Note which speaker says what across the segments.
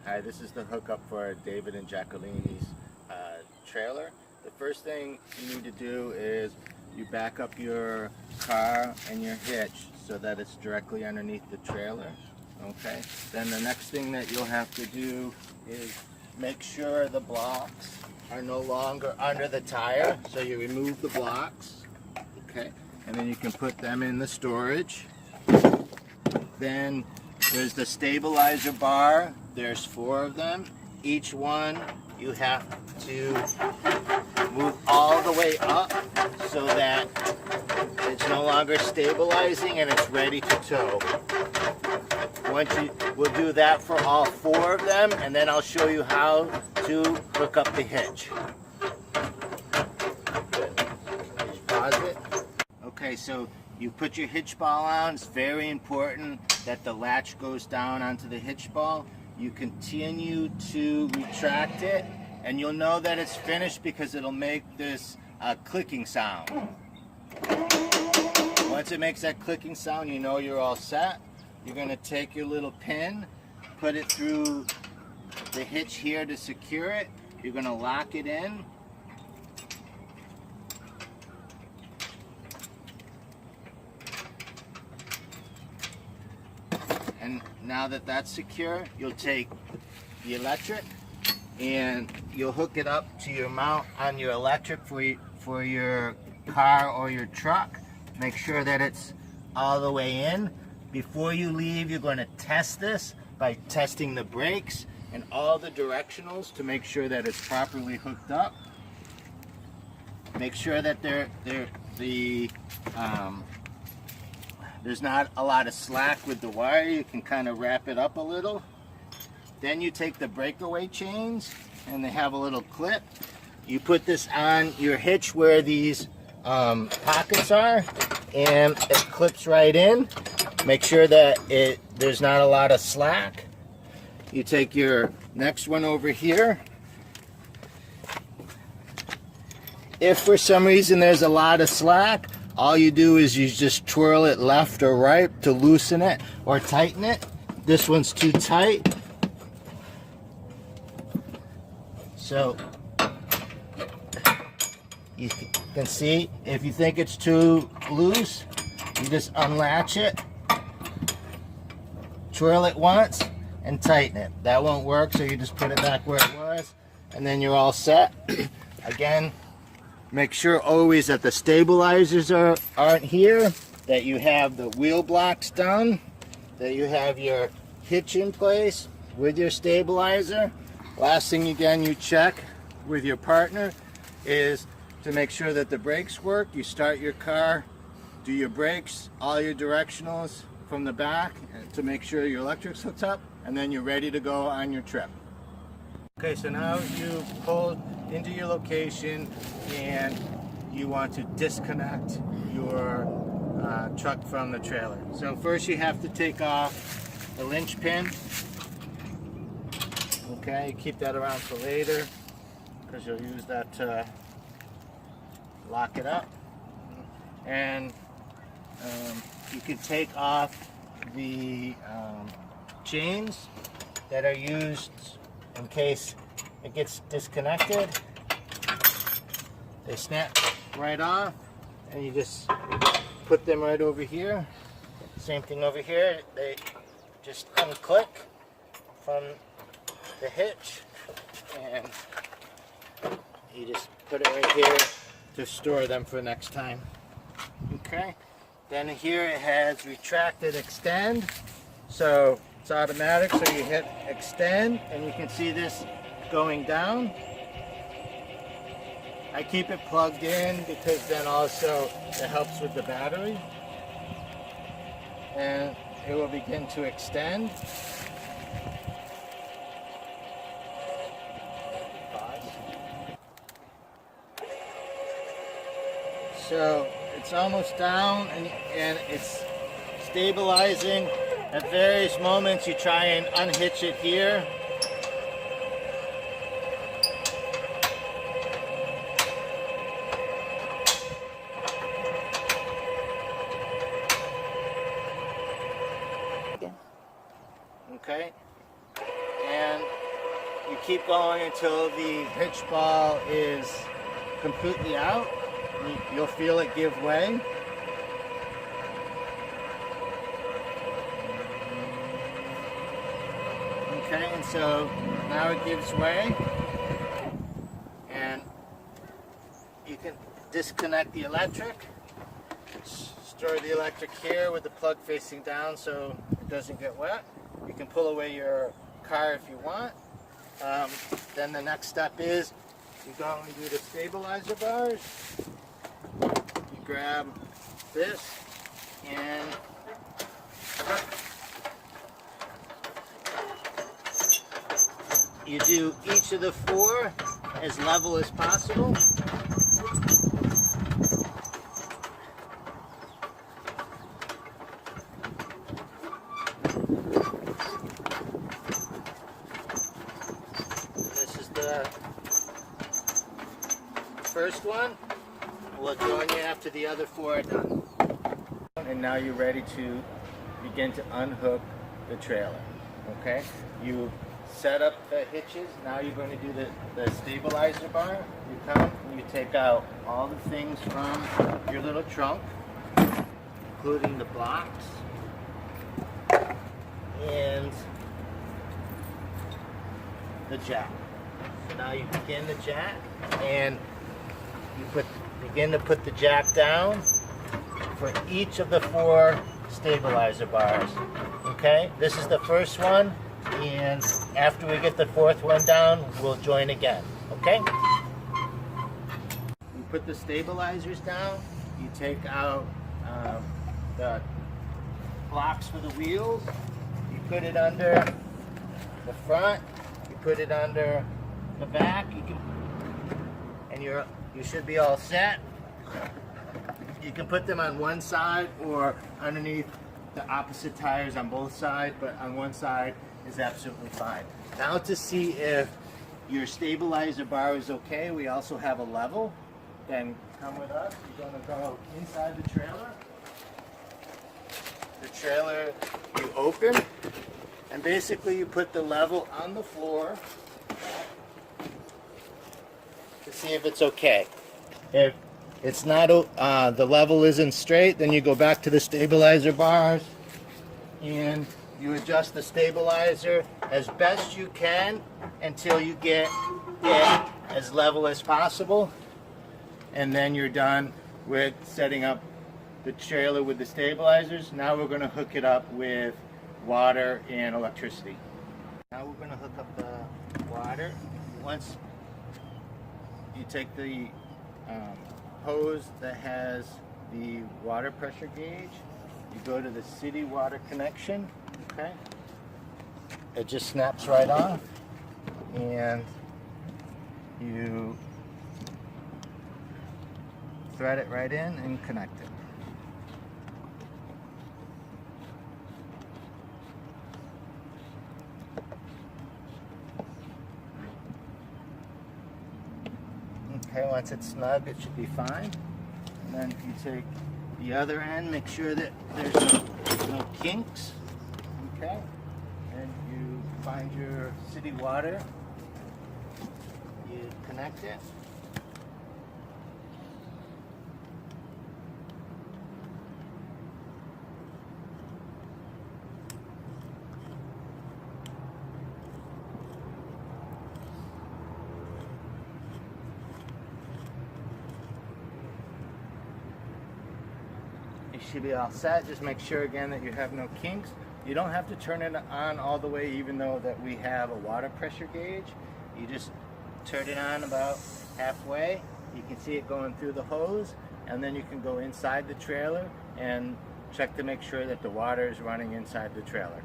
Speaker 1: Hi, this is the hookup for David and Jacqueline's trailer. The first thing you need to do is you back up your car and your hitch so that it's directly underneath the trailer. Okay. Then the next thing that you'll have to do is make sure the blocks are no longer under the tire. So you remove the blocks. Okay. And then you can put them in the storage. Then there's the stabilizer bar. There's 4 of them. Each one you have to move all the way up so that it's no longer stabilizing and it's ready to tow. We'll do that for all 4 of them, and then I'll show you how to hook up the hitch. Just pause it. Okay, so you put your hitch ball on. It's very important that the latch goes down onto the hitch ball. You continue to retract it, and you'll know that it's finished because it'll make this clicking sound. Once it makes that clicking sound, you know you're all set. You're going to take your little pin, put it through the hitch here to secure it. You're going to lock it in. And now that that's secure, you'll take the electric and you'll hook it up to your mount on your electric for your car or your truck. Make sure that it's all the way in. Before you leave, you're going to test this by testing the brakes and all the directionals to make sure that it's properly hooked up. Make sure that there's not a lot of slack with the wire. You can kind of wrap it up a little. Then you take the breakaway chains, and they have a little clip. You put this on your hitch where these pockets are, and it clips right in. Make sure that there's not a lot of slack. You take your next one over here. If for some reason there's a lot of slack, all you do is you just twirl it left or right to loosen it or tighten it. This one's too tight. So you can see, if you think it's too loose, you just unlatch it, twirl it once, and tighten it. That won't work, so you just put it back where it was, and then you're all set. Again, make sure always that the stabilizers aren't here, that you have the wheel blocks done, that you have your hitch in place with your stabilizer. Last thing again you check with your partner is to make sure that the brakes work. You start your car, do your brakes, all your directionals from the back to make sure your electric's hooked up, and then you're ready to go on your trip. Okay, so now you pulled into your location and you want to disconnect your truck from the trailer. So first you have to take off the linch pin. Okay, keep that around for later because you'll use that to lock it up. And you can take off the chains that are used in case it gets disconnected. They snap right off, and you just put them right over here. Same thing over here. They just unclick from the hitch, and you just put it right here to store them for next time. Okay. Then here it has retracted extend, so it's automatic. So you hit extend, and you can see this going down. I keep it plugged in because then also it helps with the battery, and it will begin to extend. So it's almost down, and it's stabilizing. At various moments you try and unhitch it here. Okay, and keep going until the hitch ball is completely out. You'll feel it give way. Okay, and so now it gives way, and you can disconnect the electric, store the electric here with the plug facing down so it doesn't get wet. You can pull away your car if you want. Then the next step is you go and do the stabilizer bars. You grab this and you do each of the four as level as possible. This is the first one. We'll join you after the other four are done. And now you're ready to begin to unhook the trailer. Okay? You set up the hitches. Now you're going to do the stabilizer bar. You come and you take out all the things from your little trunk, including the blocks and the jack. So now you begin the jack and you begin to put the jack down for each of the four stabilizer bars. Okay, this is the first one, and after we get the fourth one down, we'll join again. Okay? You put the stabilizers down, you take out the blocks for the wheels, you put it under the front, you put it under the back, and you should be all set. You can put them on one side or underneath the opposite tires on both sides, but on one side is absolutely fine. Now to see if your stabilizer bar is okay, we also have a level. Then come with us. You're going to go inside the trailer. The trailer you open, and basically you put the level on the floor to see if it's okay. If it's not, the level isn't straight, then you go back to the stabilizer bars and you adjust the stabilizer as best you can until you get it as level as possible, and then you're done with setting up the trailer with the stabilizers. Now we're going to hook it up with water and electricity. Now we're going to hook up the water. Once you take the hose that has the water pressure gauge, you go to the city water connection. Okay, it just snaps right on, and you thread it right in and connect it. Okay, once it's snug, it should be fine. And then you take the other end, make sure that there's no kinks. Okay, and you find your city water, you connect it. You should be all set. Just make sure again that you have no kinks. You don't have to turn it on all the way, even though that we have a water pressure gauge. You just turn it on about halfway. You can see it going through the hose, and then you can go inside the trailer and check to make sure that the water is running inside the trailer.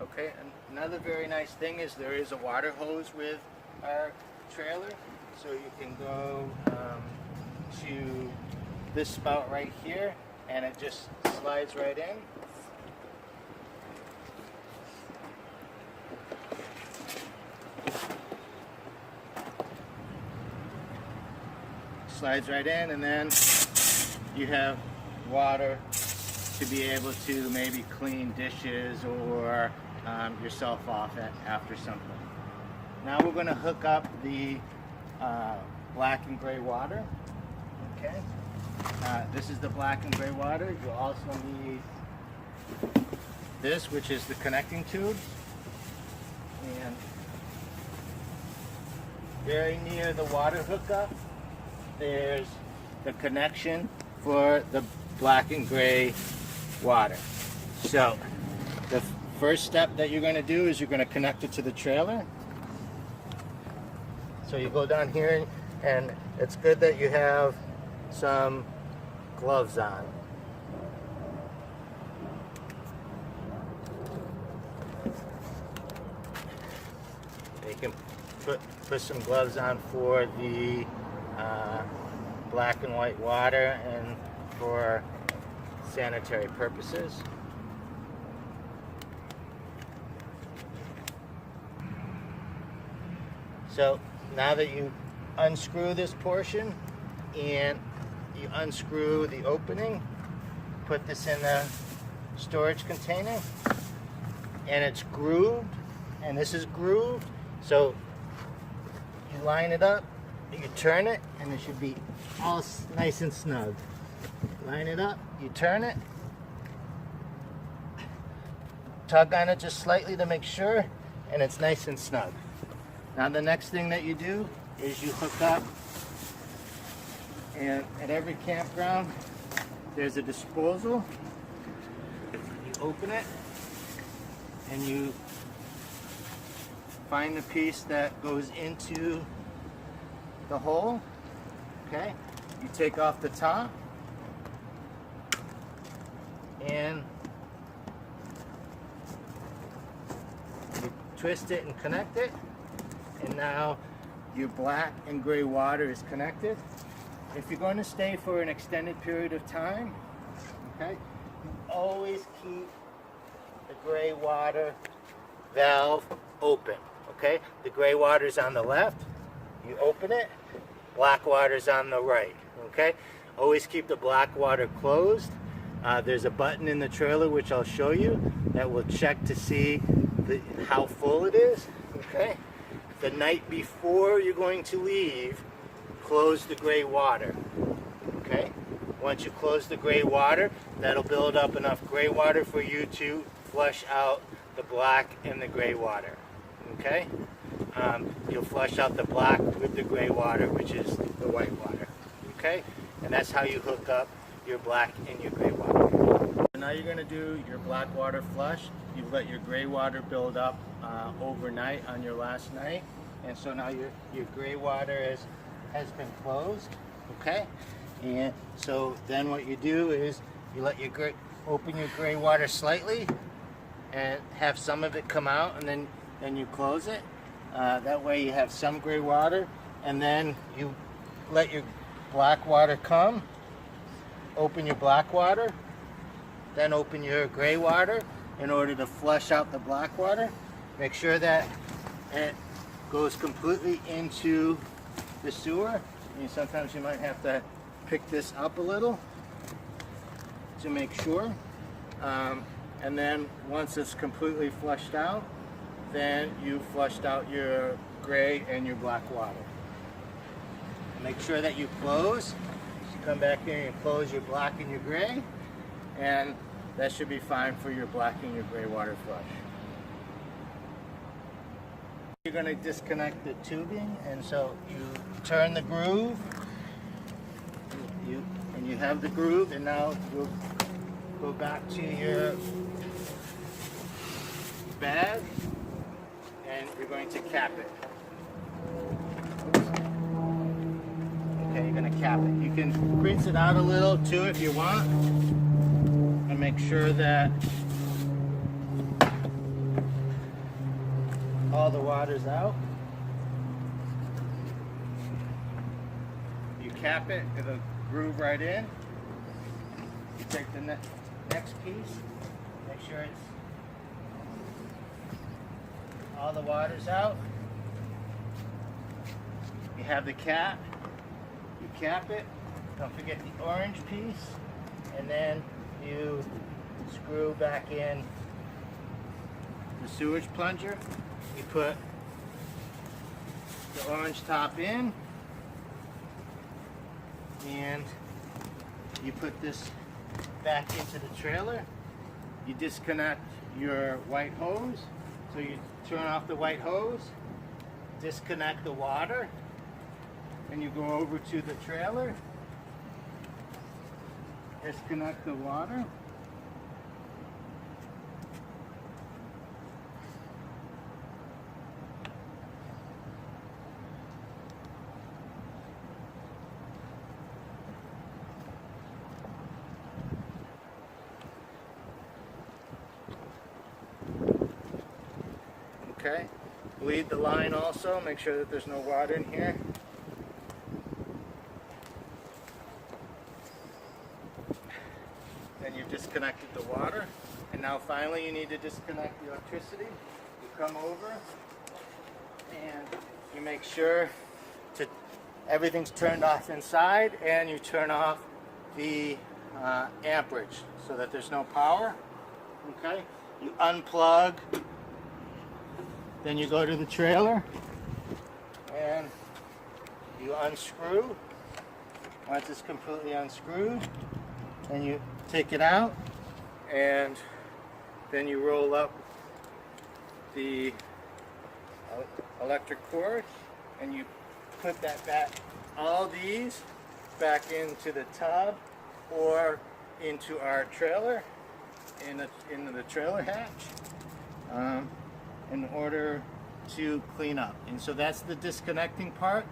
Speaker 1: Okay, another very nice thing is there is a water hose with our trailer, so you can go to this spout right here, and it just slides right in. Slides right in, and then you have water to be able to maybe clean dishes or yourself off after something. Now we're going to hook up the black and gray water. Okay. This is the black and gray water. You also need this, which is the connecting tube. And very near the water hookup, there's the connection for the black and gray water. So the first step that you're going to do is you're going to connect it to the trailer. So you go down here, and it's good that you have some gloves on. You can put some gloves on for the black and white water and for sanitary purposes. So now that you unscrew this portion and you unscrew the opening, put this in the storage container, and it's grooved, and this is grooved, so you line it up, you turn it, and it should be all nice and snug. Line it up, you turn it, tug on it just slightly to make sure, and it's nice and snug. Now the next thing that you do is you hook up, and at every campground there's a disposal. You open it and you find the piece that goes into the hole. Okay, you take off the top and you twist it and connect it, and now your black and gray water is connected. If you're going to stay for an extended period of time, okay, you always keep the gray water valve open. Okay, the gray water is on the left, you open it, black water is on the right. Okay, always keep the black water closed. There's a button in the trailer which I'll show you that will check to see how full it is. Okay, the night before you're going to leave, close the gray water. Okay, once you close the gray water, that'll build up enough gray water for you to flush out the black and the gray water. Okay, you'll flush out the black with the gray water, which is the white water. Okay, and that's how you hook up your black and your gray water. So now you're going to do your black water flush. You've let your gray water build up overnight on your last night, and so now your gray water has been closed. Okay, and so then what you do is you let your open your gray water slightly and have some of it come out, and then you close it. That way you have some gray water, and then you let your black water come. Open your black water, then open your gray water in order to flush out the black water. Make sure that it goes completely into the sewer. And sometimes you might have to pick this up a little to make sure. And then once it's completely flushed out, then you flushed out your gray and your black water. Make sure that you close. You come back here and close your black and your gray, and that should be fine for your black and your gray water flush. You're going to disconnect the tubing, and so you turn the groove, and you have the groove, and now you'll go back to your bag, and you're going to cap it. Okay, you're going to cap it. You can rinse it out a little too if you want, and make sure that all the water's out. You cap it, it'll groove right in. You take the next piece, make sure it's all the water's out. You have the cap, you cap it, don't forget the orange piece, and then you screw back in the sewage plunger. You put the orange top in, and you put this back into the trailer. You disconnect your white hose. So you turn off the white hose, disconnect the water, and you go over to the trailer, disconnect the water, okay, bleed the line also, make sure that there's no water in here. Then you've disconnected the water, and now finally you need to disconnect the electricity. You come over and you make sure everything's turned off inside, and you turn off the amperage so that there's no power. Okay, you unplug. Then you go to the trailer and you unscrew. Once it's completely unscrewed, then you take it out, and then you roll up the electric cord, and you put that back, all these back into the tub or into our trailer, into the trailer hatch. In order to clean up. And so that's the disconnecting part.